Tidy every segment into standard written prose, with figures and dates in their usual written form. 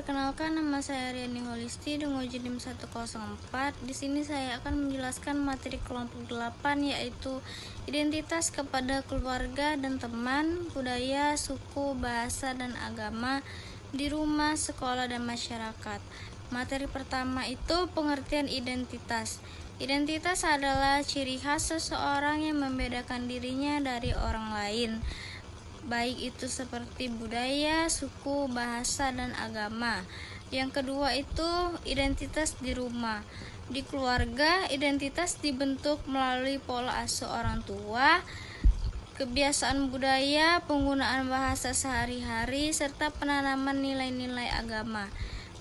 Perkenalkan, nama saya Riani Holisti dengan Ujidim 104. Di sini saya akan menjelaskan materi kelompok 8, yaitu identitas kepada keluarga dan teman, budaya, suku, bahasa, dan agama di rumah, sekolah, dan masyarakat. Materi pertama itu pengertian identitas. Identitas adalah ciri khas seseorang yang membedakan dirinya dari orang lain, baik itu seperti budaya, suku, bahasa, dan agama. Yang kedua itu identitas di rumah. Di keluarga, identitas dibentuk melalui pola asuh orang tua, kebiasaan budaya, penggunaan bahasa sehari-hari, serta penanaman nilai-nilai agama.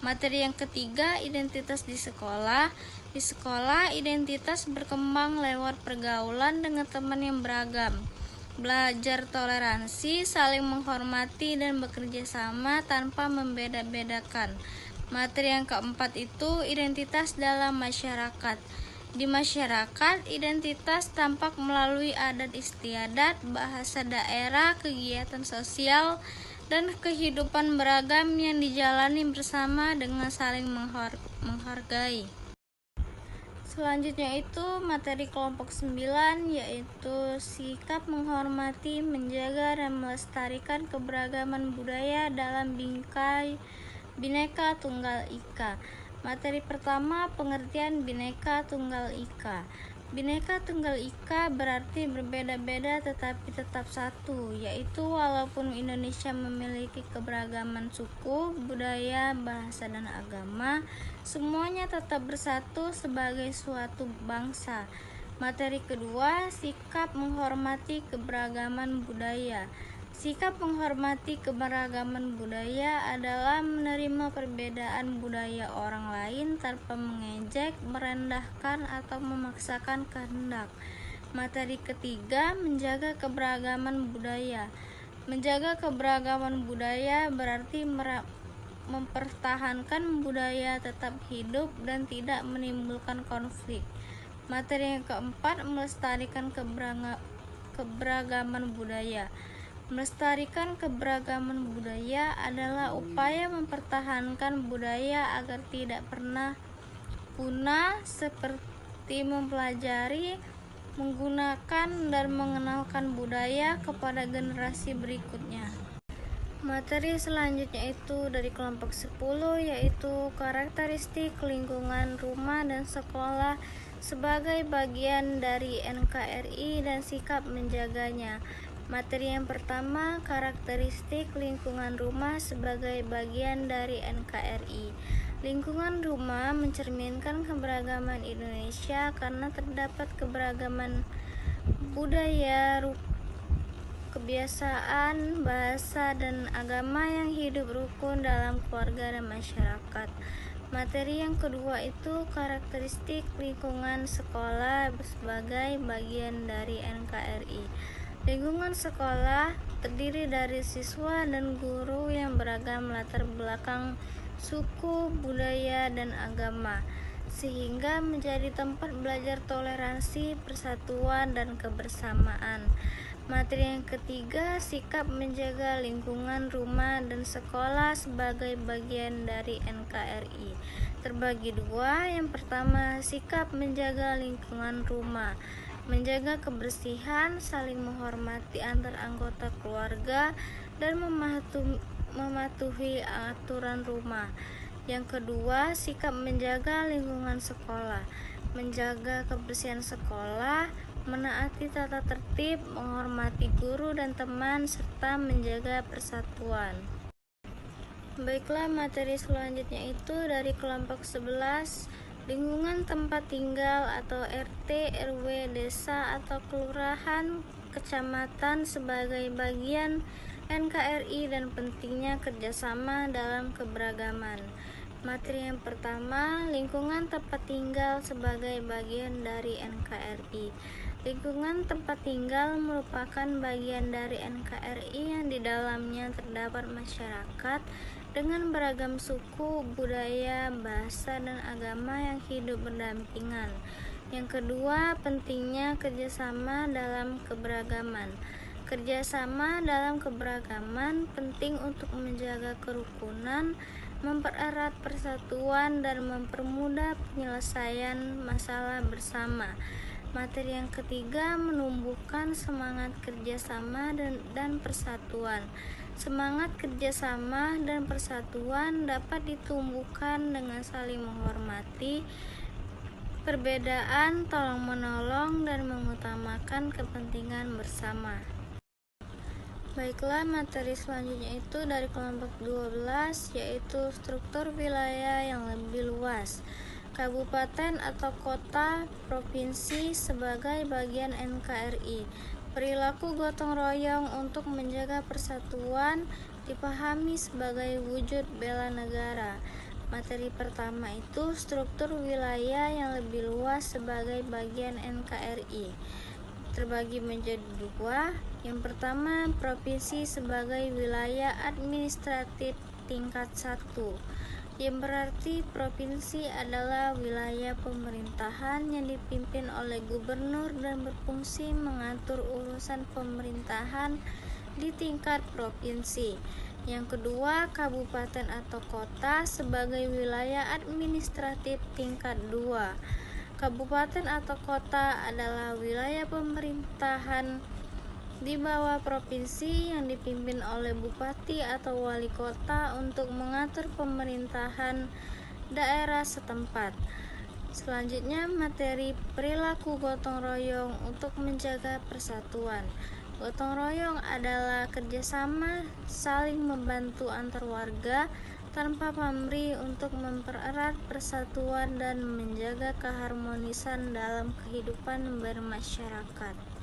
Materi yang ketiga, identitas di sekolah. Di sekolah, identitas berkembang lewat pergaulan dengan teman yang beragam, belajar toleransi, saling menghormati, dan bekerja sama tanpa membeda-bedakan. Materi yang keempat itu identitas dalam masyarakat. Di masyarakat, identitas tampak melalui adat istiadat, bahasa daerah, kegiatan sosial, dan kehidupan beragam yang dijalani bersama dengan saling menghargai. Selanjutnya itu materi kelompok 9, yaitu sikap menghormati, menjaga, dan melestarikan keberagaman budaya dalam bingkai Bhinneka Tunggal Ika. Materi pertama, pengertian Bhinneka Tunggal Ika. Bhinneka Tunggal Ika berarti berbeda-beda tetapi tetap satu, yaitu walaupun Indonesia memiliki keberagaman suku, budaya, bahasa, dan agama, semuanya tetap bersatu sebagai suatu bangsa. Materi kedua, sikap menghormati keberagaman budaya. Sikap menghormati keberagaman budaya adalah menerima perbedaan budaya orang lain tanpa mengejek, merendahkan, atau memaksakan kehendak. Materi ketiga, menjaga keberagaman budaya. Menjaga keberagaman budaya berarti mempertahankan budaya tetap hidup dan tidak menimbulkan konflik. Materi yang keempat, melestarikan keberagaman budaya. Melestarikan keberagaman budaya adalah upaya mempertahankan budaya agar tidak pernah punah, seperti mempelajari, menggunakan, dan mengenalkan budaya kepada generasi berikutnya. Materi selanjutnya itu dari kelompok 10, yaitu karakteristik lingkungan rumah dan sekolah sebagai bagian dari NKRI dan sikap menjaganya. Materi yang pertama, karakteristik lingkungan rumah sebagai bagian dari NKRI. Lingkungan rumah mencerminkan keberagaman Indonesia karena terdapat keberagaman budaya, kebiasaan, bahasa, dan agama yang hidup rukun dalam keluarga dan masyarakat. Materi yang kedua itu karakteristik lingkungan sekolah sebagai bagian dari NKRI. Lingkungan sekolah terdiri dari siswa dan guru yang beragam latar belakang suku, budaya, dan agama, sehingga menjadi tempat belajar toleransi, persatuan, dan kebersamaan. Materi yang ketiga, sikap menjaga lingkungan rumah dan sekolah sebagai bagian dari NKRI. Terbagi dua. Yang pertama, sikap menjaga lingkungan rumah. Menjaga kebersihan, saling menghormati antar anggota keluarga, dan mematuhi aturan rumah. Yang kedua, sikap menjaga lingkungan sekolah. Menjaga kebersihan sekolah, menaati tata tertib, menghormati guru dan teman, serta menjaga persatuan. Baiklah, materi selanjutnya itu dari kelompok 11, lingkungan tempat tinggal atau RT, RW, desa atau kelurahan, kecamatan sebagai bagian NKRI dan pentingnya kerjasama dalam keberagaman. Materi yang pertama, lingkungan tempat tinggal sebagai bagian dari NKRI. Lingkungan tempat tinggal merupakan bagian dari NKRI yang di dalamnya terdapat masyarakat dengan beragam suku, budaya, bahasa, dan agama yang hidup berdampingan. Yang kedua, pentingnya kerjasama dalam keberagaman. Kerjasama dalam keberagaman penting untuk menjaga kerukunan, mempererat persatuan, dan mempermudah penyelesaian masalah bersama. Materi yang ketiga menumbuhkan semangat kerjasama dan persatuan. Semangat kerjasama dan persatuan dapat ditumbuhkan dengan saling menghormati perbedaan, tolong-menolong, dan mengutamakan kepentingan bersama. Baiklah, materi selanjutnya itu dari kelompok 12, yaitu struktur wilayah yang lebih luas. Kabupaten atau kota, provinsi sebagai bagian NKRI. Perilaku gotong royong untuk menjaga persatuan dipahami sebagai wujud bela negara. Materi pertama itu struktur wilayah yang lebih luas sebagai bagian NKRI. Terbagi menjadi dua. Yang pertama, provinsi sebagai wilayah administratif tingkat 1, yang berarti provinsi adalah wilayah pemerintahan yang dipimpin oleh gubernur dan berfungsi mengatur urusan pemerintahan di tingkat provinsi. Yang kedua, kabupaten atau kota sebagai wilayah administratif tingkat 2. Kabupaten atau kota adalah wilayah pemerintahan di bawah provinsi yang dipimpin oleh bupati atau wali kota untuk mengatur pemerintahan daerah setempat. Selanjutnya, materi perilaku gotong royong untuk menjaga persatuan. Gotong royong adalah kerjasama saling membantu antar warga tanpa pamrih untuk mempererat persatuan dan menjaga keharmonisan dalam kehidupan bermasyarakat.